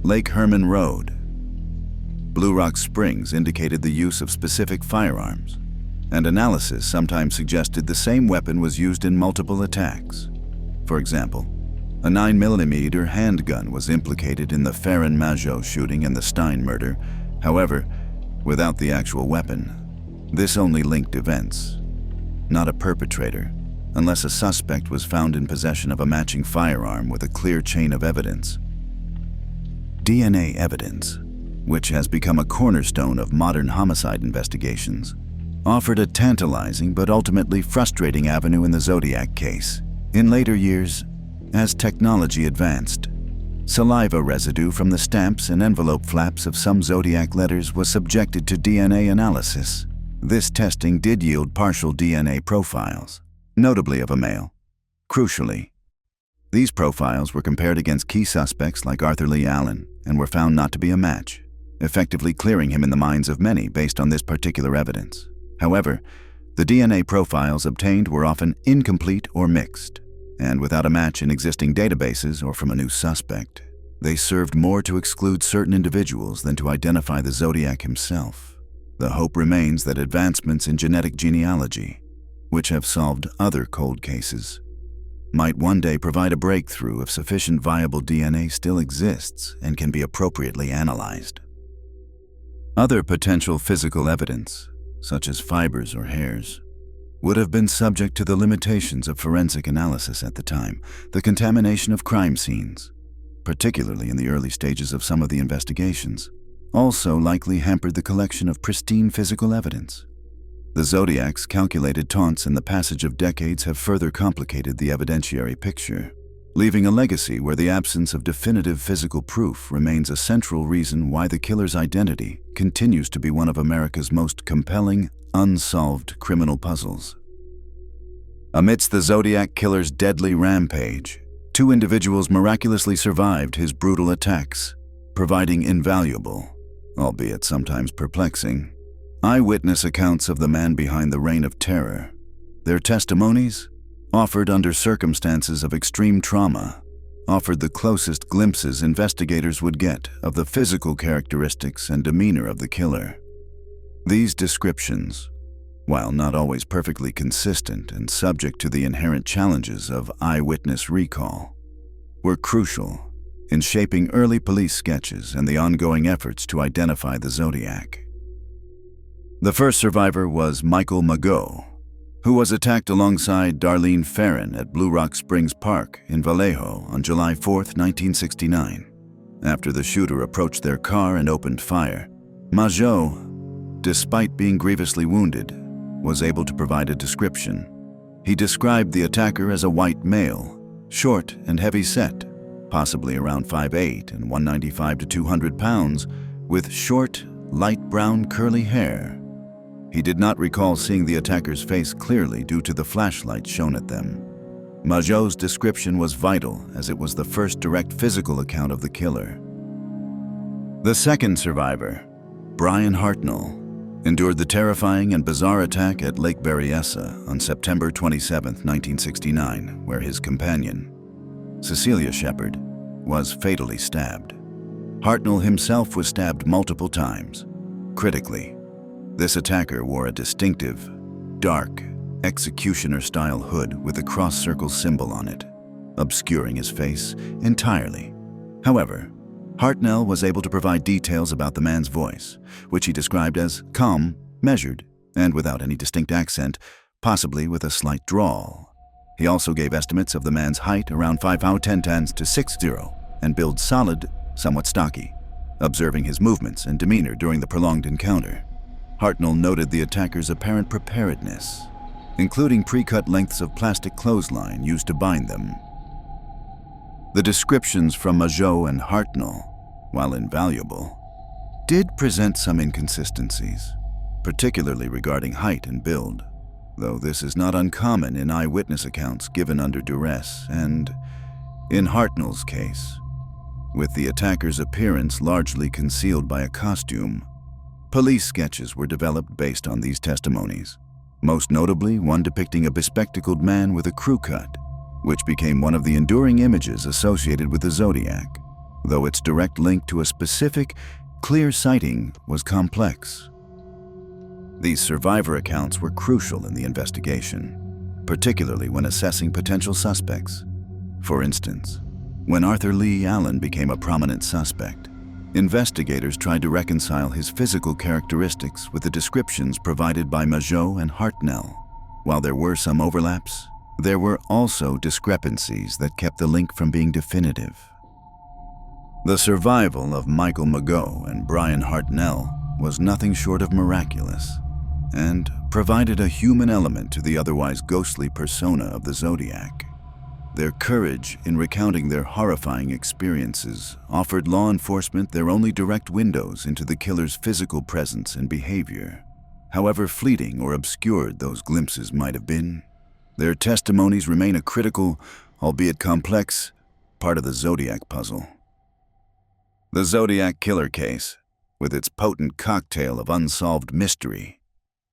Lake Herman Road. Blue Rock Springs indicated the use of specific firearms, and analysis sometimes suggested the same weapon was used in multiple attacks. For example, a 9mm handgun was implicated in the Farron Majot shooting and the Stein murder. However, without the actual weapon, this only linked events, not a perpetrator, unless a suspect was found in possession of a matching firearm with a clear chain of evidence. DNA evidence, which has become a cornerstone of modern homicide investigations, offered a tantalizing but ultimately frustrating avenue in the Zodiac case. In later years, as technology advanced, saliva residue from the stamps and envelope flaps of some Zodiac letters was subjected to DNA analysis. This testing did yield partial DNA profiles, notably of a male. Crucially, these profiles were compared against key suspects like Arthur Lee Allen and were found not to be a match, effectively clearing him in the minds of many based on this particular evidence. However, the DNA profiles obtained were often incomplete or mixed, and without a match in existing databases or from a new suspect, they served more to exclude certain individuals than to identify the Zodiac himself. The hope remains that advancements in genetic genealogy, which have solved other cold cases, might one day provide a breakthrough if sufficient viable DNA still exists and can be appropriately analyzed. Other potential physical evidence, such as fibers or hairs, would have been subject to the limitations of forensic analysis at the time. The contamination of crime scenes, particularly in the early stages of some of the investigations, also likely hampered the collection of pristine physical evidence. The Zodiac's calculated taunts and the passage of decades have further complicated the evidentiary picture, leaving a legacy where the absence of definitive physical proof remains a central reason why the killer's identity continues to be one of America's most compelling, unsolved criminal puzzles. Amidst the Zodiac Killer's deadly rampage, 2 individuals miraculously survived his brutal attacks, providing invaluable, albeit sometimes perplexing, eyewitness accounts of the man behind the reign of terror. Their testimonies, offered under circumstances of extreme trauma, offered the closest glimpses investigators would get of the physical characteristics and demeanor of the killer. These descriptions, while not always perfectly consistent and subject to the inherent challenges of eyewitness recall, were crucial in shaping early police sketches and the ongoing efforts to identify the Zodiac. The first survivor was Michael Mageau, who was attacked alongside Darlene Farron at Blue Rock Springs Park in Vallejo on July 4, 1969. After the shooter approached their car and opened fire, Mageau, despite being grievously wounded, was able to provide a description. He described the attacker as a white male, short and heavy-set, possibly around 5'8" and 195 to 200 pounds, with short, light brown curly hair. He did not recall seeing the attacker's face clearly due to the flashlight shown at them. Mageau's description was vital as it was the first direct physical account of the killer. The second survivor, Brian Hartnell, endured the terrifying and bizarre attack at Lake Berryessa on September 27, 1969, where his companion, Cecilia Shepard, was fatally stabbed. Hartnell himself was stabbed multiple times, Critically, this attacker wore a distinctive, dark, executioner-style hood with a cross-circle symbol on it, obscuring his face entirely. However, Hartnell was able to provide details about the man's voice, which he described as calm, measured, and without any distinct accent, possibly with a slight drawl. He also gave estimates of the man's height around 5'10" to 6'0", and build solid, somewhat stocky, observing his movements and demeanor during the prolonged encounter. Hartnell noted the attacker's apparent preparedness, including pre-cut lengths of plastic clothesline used to bind them. The descriptions from Majot and Hartnell, while invaluable, did present some inconsistencies, particularly regarding height and build, though this is not uncommon in eyewitness accounts given under duress, and, in Hartnell's case, with the attacker's appearance largely concealed by a costume, police sketches were developed based on these testimonies, most notably one depicting a bespectacled man with a crew cut, which became one of the enduring images associated with the Zodiac, though its direct link to a specific, clear sighting was complex. These survivor accounts were crucial in the investigation, particularly when assessing potential suspects. For instance, when Arthur Lee Allen became a prominent suspect, investigators tried to reconcile his physical characteristics with the descriptions provided by Majot and Hartnell. While there were some overlaps, there were also discrepancies that kept the link from being definitive. The survival of Michael Majot and Brian Hartnell was nothing short of miraculous, and provided a human element to the otherwise ghostly persona of the Zodiac. Their courage in recounting their horrifying experiences offered law enforcement their only direct windows into the killer's physical presence and behavior. However fleeting or obscured those glimpses might have been, their testimonies remain a critical, albeit complex, part of the Zodiac puzzle. The Zodiac Killer case, with its potent cocktail of unsolved mystery,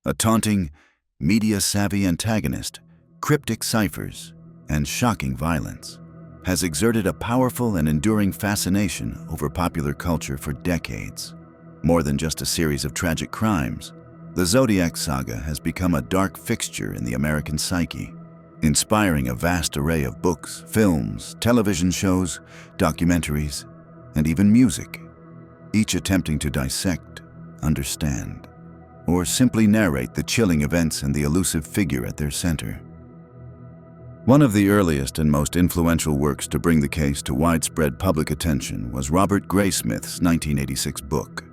a taunting, media-savvy antagonist, cryptic ciphers, and shocking violence, has exerted a powerful and enduring fascination over popular culture for decades. More than just a series of tragic crimes, the Zodiac saga has become a dark fixture in the American psyche, inspiring a vast array of books, films, television shows, documentaries, and even music, each attempting to dissect, understand, or simply narrate the chilling events and the elusive figure at their center. One of the earliest and most influential works to bring the case to widespread public attention was Robert Graysmith's 1986 book.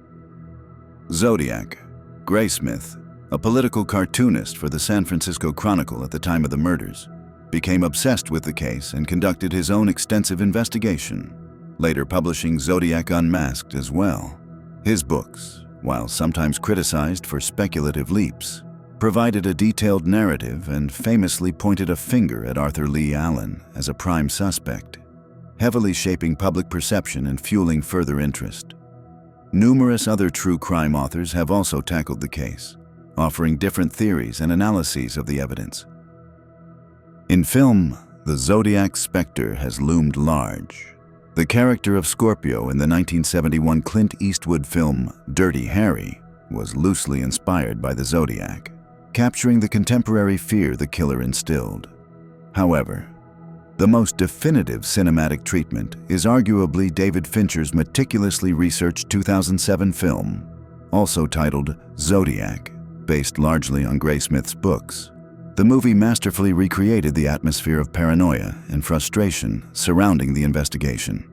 Zodiac. Graysmith, a political cartoonist for the San Francisco Chronicle at the time of the murders, became obsessed with the case and conducted his own extensive investigation, later publishing Zodiac Unmasked as well. His books, while sometimes criticized for speculative leaps, provided a detailed narrative and famously pointed a finger at Arthur Lee Allen as a prime suspect, heavily shaping public perception and fueling further interest. Numerous other true crime authors have also tackled the case, offering different theories and analyses of the evidence. In film, the Zodiac specter has loomed large. The character of Scorpio in the 1971 Clint Eastwood film Dirty Harry was loosely inspired by the Zodiac, capturing the contemporary fear the killer instilled. However, the most definitive cinematic treatment is arguably David Fincher's meticulously researched 2007 film, also titled Zodiac, based largely on Graysmith's books. The movie masterfully recreated the atmosphere of paranoia and frustration surrounding the investigation,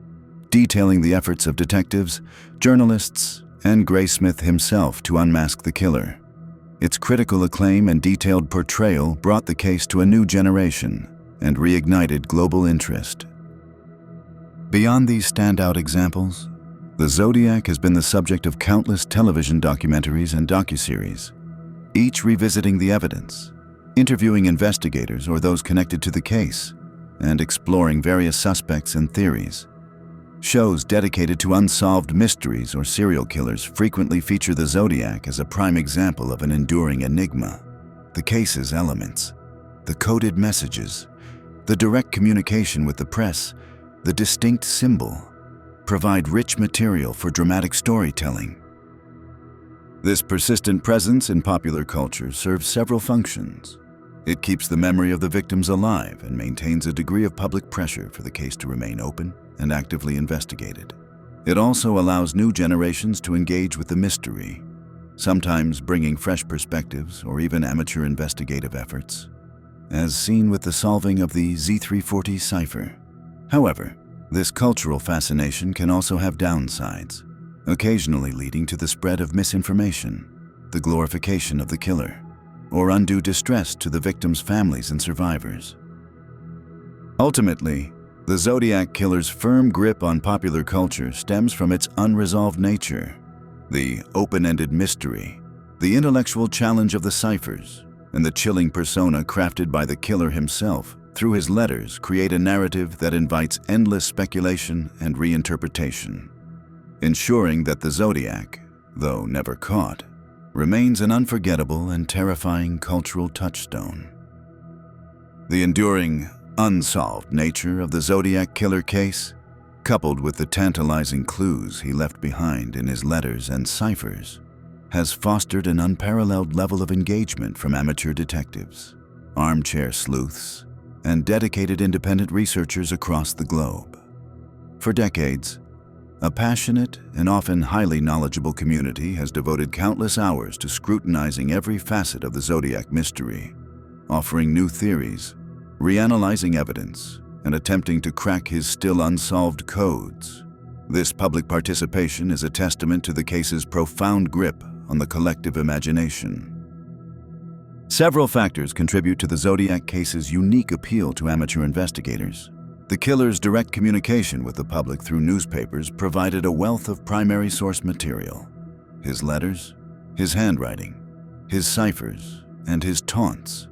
detailing the efforts of detectives, journalists, and Graysmith himself to unmask the killer. Its critical acclaim and detailed portrayal brought the case to a new generation and reignited global interest. Beyond these standout examples, the Zodiac has been the subject of countless television documentaries and docuseries, each revisiting the evidence, interviewing investigators or those connected to the case, and exploring various suspects and theories. Shows dedicated to unsolved mysteries or serial killers frequently feature the Zodiac as a prime example of an enduring enigma. The case's elements, the coded messages, the direct communication with the press, the distinct symbol, provide rich material for dramatic storytelling. This persistent presence in popular culture serves several functions. It keeps the memory of the victims alive and maintains a degree of public pressure for the case to remain open and actively investigated. It also allows new generations to engage with the mystery, sometimes bringing fresh perspectives or even amateur investigative efforts, as seen with the solving of the Z340 cipher. However, this cultural fascination can also have downsides, occasionally leading to the spread of misinformation, the glorification of the killer, or undue distress to the victims' families and survivors. Ultimately, the Zodiac Killer's firm grip on popular culture stems from its unresolved nature, the open-ended mystery, the intellectual challenge of the ciphers, and the chilling persona crafted by the killer himself through his letters create a narrative that invites endless speculation and reinterpretation, ensuring that the Zodiac, though never caught, remains an unforgettable and terrifying cultural touchstone. The enduring, unsolved nature of the Zodiac Killer case, coupled with the tantalizing clues he left behind in his letters and ciphers, has fostered an unparalleled level of engagement from amateur detectives, armchair sleuths, and dedicated independent researchers across the globe. For decades, a passionate and often highly knowledgeable community has devoted countless hours to scrutinizing every facet of the Zodiac mystery, offering new theories, reanalyzing evidence, and attempting to crack his still unsolved codes. This public participation is a testament to the case's profound grip on the collective imagination. Several factors contribute to the Zodiac case's unique appeal to amateur investigators. The killer's direct communication with the public through newspapers provided a wealth of primary source material. His letters, his handwriting, his ciphers, and his taunts.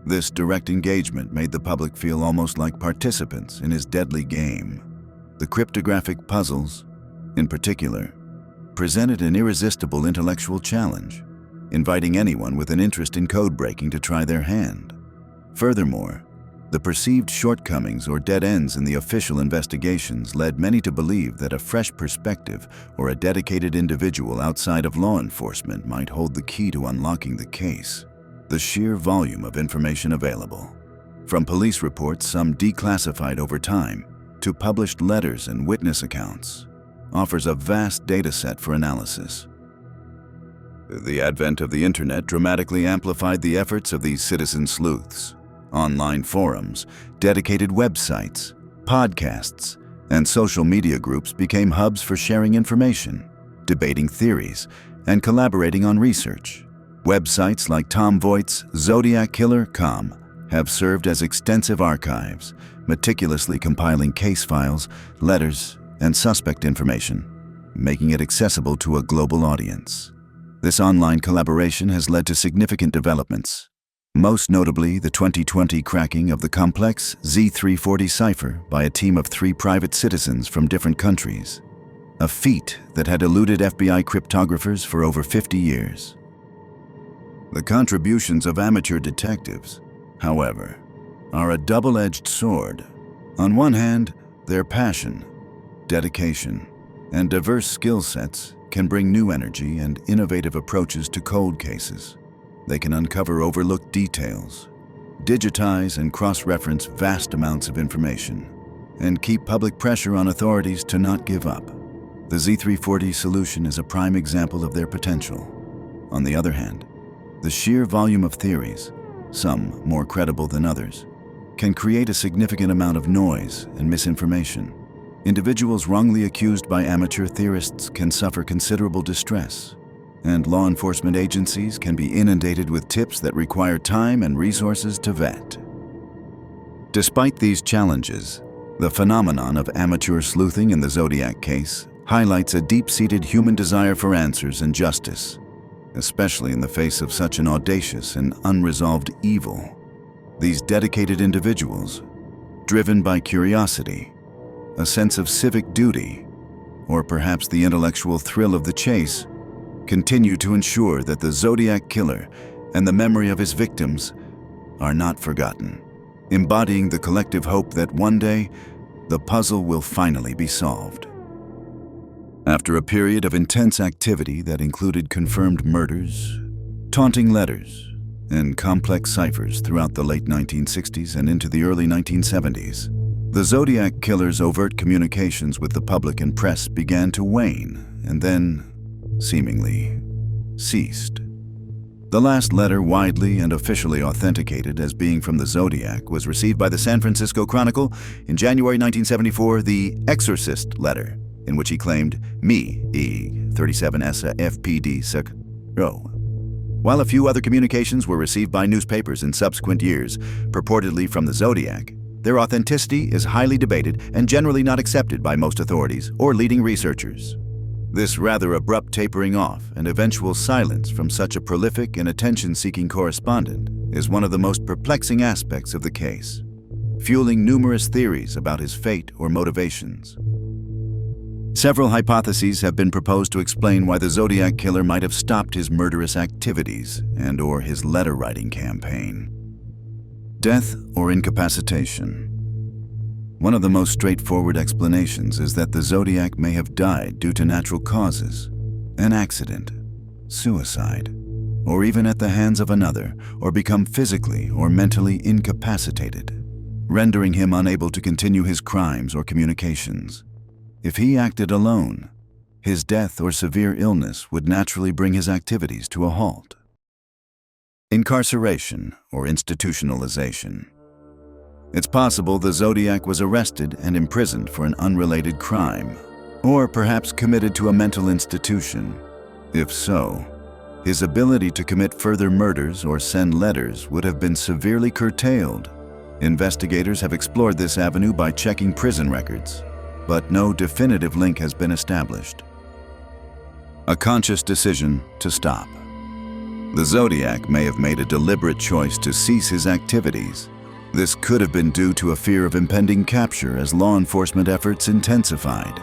This direct engagement made the public feel almost like participants in his deadly game. The cryptographic puzzles, in particular, presented an irresistible intellectual challenge, inviting anyone with an interest in code breaking to try their hand. Furthermore, the perceived shortcomings or dead ends in the official investigations led many to believe that a fresh perspective or a dedicated individual outside of law enforcement might hold the key to unlocking the case. The sheer volume of information available, from police reports, some declassified over time, to published letters and witness accounts, offers a vast data set for analysis. The advent of the internet dramatically amplified the efforts of these citizen sleuths. Online forums, dedicated websites, podcasts, and social media groups became hubs for sharing information, debating theories, and collaborating on research. Websites like Tom Voigt's Zodiac Killer.com have served as extensive archives, meticulously compiling case files, letters, and suspect information, making it accessible to a global audience. This online collaboration has led to significant developments, most notably the 2020 cracking of the complex Z340 cipher by a team of 3 private citizens from different countries, a feat that had eluded FBI cryptographers for over 50 years. The contributions of amateur detectives, however, are a double-edged sword. On one hand, their passion, dedication, and diverse skill sets can bring new energy and innovative approaches to cold cases. They can uncover overlooked details, digitize and cross-reference vast amounts of information, and keep public pressure on authorities to not give up. The Z340 solution is a prime example of their potential. On the other hand, the sheer volume of theories, some more credible than others, can create a significant amount of noise and misinformation. Individuals wrongly accused by amateur theorists can suffer considerable distress, and law enforcement agencies can be inundated with tips that require time and resources to vet. Despite these challenges, the phenomenon of amateur sleuthing in the Zodiac case highlights a deep-seated human desire for answers and justice, especially in the face of such an audacious and unresolved evil. These dedicated individuals, driven by curiosity, a sense of civic duty, or perhaps the intellectual thrill of the chase, continue to ensure that the Zodiac Killer and the memory of his victims are not forgotten, embodying the collective hope that one day the puzzle will finally be solved. After a period of intense activity that included confirmed murders, taunting letters, and complex ciphers throughout the late 1960s and into the early 1970s, the Zodiac Killer's overt communications with the public and press began to wane and then, seemingly, ceased. The last letter widely and officially authenticated as being from the Zodiac was received by the San Francisco Chronicle in January 1974, the Exorcist letter, in which he claimed, "Me, E37 Essa FPD Sec. Ro." While a few other communications were received by newspapers in subsequent years, purportedly from the Zodiac, their authenticity is highly debated and generally not accepted by most authorities or leading researchers. This rather abrupt tapering off and eventual silence from such a prolific and attention-seeking correspondent is one of the most perplexing aspects of the case, fueling numerous theories about his fate or motivations. Several hypotheses have been proposed to explain why the Zodiac Killer might have stopped his murderous activities and/or his letter-writing campaign. Death or incapacitation. One of the most straightforward explanations is that the Zodiac may have died due to natural causes, an accident, suicide, or even at the hands of another, or become physically or mentally incapacitated, rendering him unable to continue his crimes or communications. If he acted alone, his death or severe illness would naturally bring his activities to a halt. Incarceration or institutionalization. It's possible the Zodiac was arrested and imprisoned for an unrelated crime, or perhaps committed to a mental institution. If so, his ability to commit further murders or send letters would have been severely curtailed. Investigators have explored this avenue by checking prison records, but no definitive link has been established. A conscious decision to stop. The Zodiac may have made a deliberate choice to cease his activities. This could have been due to a fear of impending capture as law enforcement efforts intensified,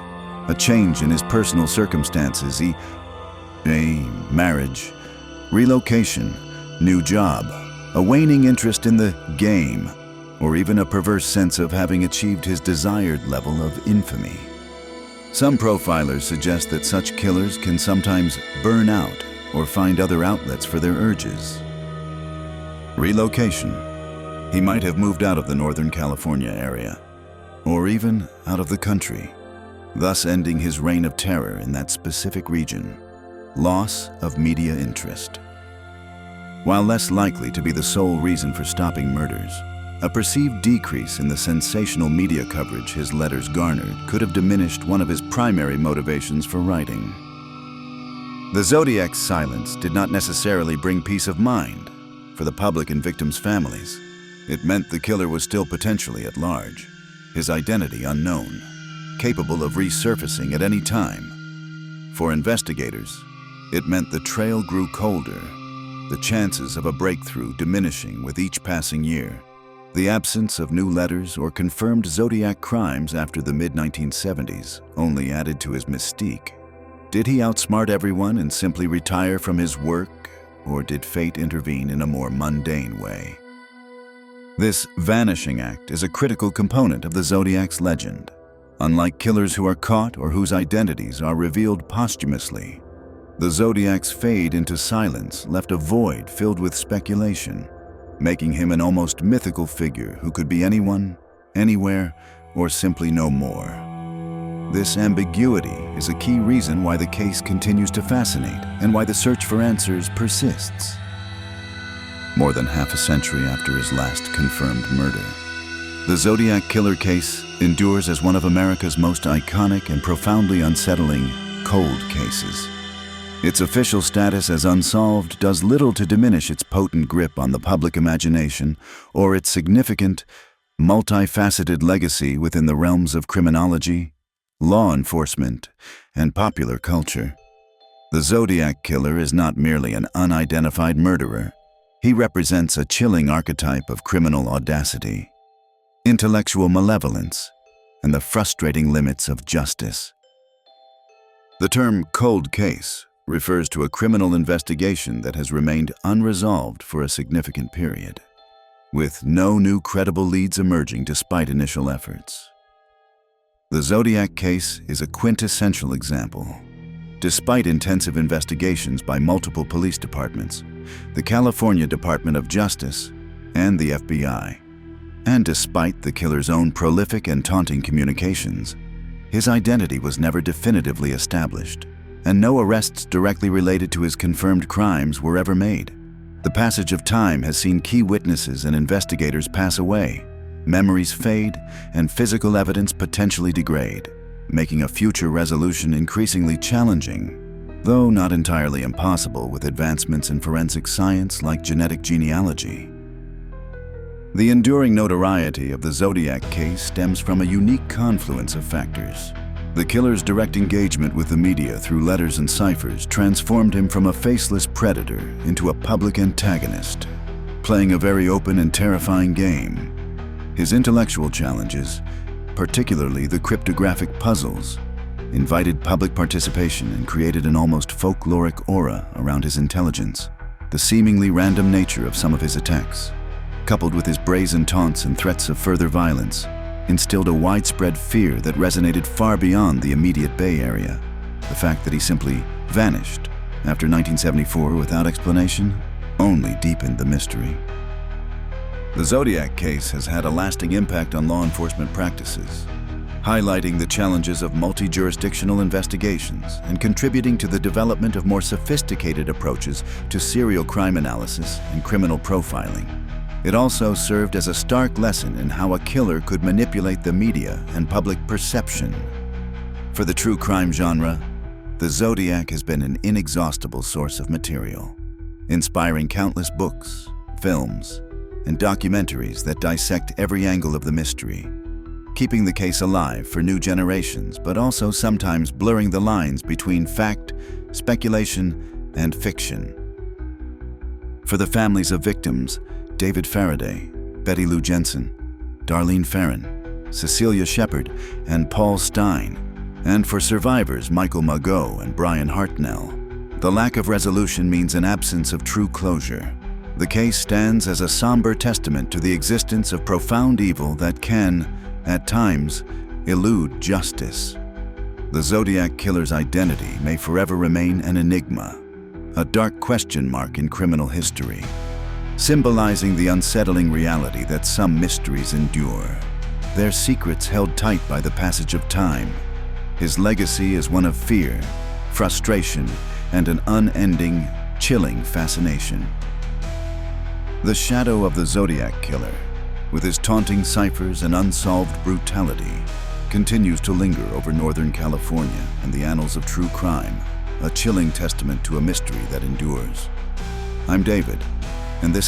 a change in his personal circumstances, a marriage, relocation, new job, a waning interest in the game, or even a perverse sense of having achieved his desired level of infamy. Some profilers suggest that such killers can sometimes burn out or find other outlets for their urges. Relocation. He might have moved out of the Northern California area, or even out of the country, thus ending his reign of terror in that specific region. Loss of media interest. While less likely to be the sole reason for stopping murders, a perceived decrease in the sensational media coverage his letters garnered could have diminished one of his primary motivations for writing. The Zodiac's silence did not necessarily bring peace of mind for the public and victims' families. It meant the killer was still potentially at large, his identity unknown, capable of resurfacing at any time. For investigators, it meant the trail grew colder, the chances of a breakthrough diminishing with each passing year. The absence of new letters or confirmed Zodiac crimes after the mid-1970s only added to his mystique. Did he outsmart everyone and simply retire from his work, or did fate intervene in a more mundane way? This vanishing act is a critical component of the Zodiac's legend. Unlike killers who are caught or whose identities are revealed posthumously, the Zodiac's fade into silence left a void filled with speculation, making him an almost mythical figure who could be anyone, anywhere, or simply no more. This ambiguity is a key reason why the case continues to fascinate and why the search for answers persists. More than half a century after his last confirmed murder, the Zodiac Killer case endures as one of America's most iconic and profoundly unsettling cold cases. Its official status as unsolved does little to diminish its potent grip on the public imagination or its significant, multifaceted legacy within the realms of criminology, law enforcement, and popular culture. The Zodiac Killer is not merely an unidentified murderer. He represents a chilling archetype of criminal audacity, intellectual malevolence, and the frustrating limits of justice. The term cold case refers to a criminal investigation that has remained unresolved for a significant period, with no new credible leads emerging despite initial efforts. The Zodiac case is a quintessential example. Despite intensive investigations by multiple police departments, the California Department of Justice, and the FBI, and despite the killer's own prolific and taunting communications, his identity was never definitively established, and no arrests directly related to his confirmed crimes were ever made. The passage of time has seen key witnesses and investigators pass away, memories fade, and physical evidence potentially degrade, making a future resolution increasingly challenging, though not entirely impossible with advancements in forensic science like genetic genealogy. The enduring notoriety of the Zodiac case stems from a unique confluence of factors. The killer's direct engagement with the media through letters and ciphers transformed him from a faceless predator into a public antagonist, playing a very open and terrifying game. His intellectual challenges, particularly the cryptographic puzzles, invited public participation and created an almost folkloric aura around his intelligence. The seemingly random nature of some of his attacks, coupled with his brazen taunts and threats of further violence, instilled a widespread fear that resonated far beyond the immediate Bay Area. The fact that he simply vanished after 1974 without explanation only deepened the mystery. The Zodiac case has had a lasting impact on law enforcement practices, highlighting the challenges of multi-jurisdictional investigations and contributing to the development of more sophisticated approaches to serial crime analysis and criminal profiling. It also served as a stark lesson in how a killer could manipulate the media and public perception. For the true crime genre, the Zodiac has been an inexhaustible source of material, inspiring countless books, films, and documentaries that dissect every angle of the mystery, keeping the case alive for new generations, but also sometimes blurring the lines between fact, speculation, and fiction. For the families of victims, David Faraday, Betty Lou Jensen, Darlene Ferrin, Cecilia Shepard, and Paul Stein, and for survivors Michael Mageau and Brian Hartnell, the lack of resolution means an absence of true closure. The case stands as a somber testament to the existence of profound evil that can, at times, elude justice. The Zodiac killer's identity may forever remain an enigma, a dark question mark in criminal history, symbolizing the unsettling reality that some mysteries endure, their secrets held tight by the passage of time. His legacy is one of fear, frustration, and an unending, chilling fascination. The shadow of the Zodiac Killer, with his taunting ciphers and unsolved brutality, continues to linger over Northern California and the annals of true crime, a chilling testament to a mystery that endures. I'm David, and this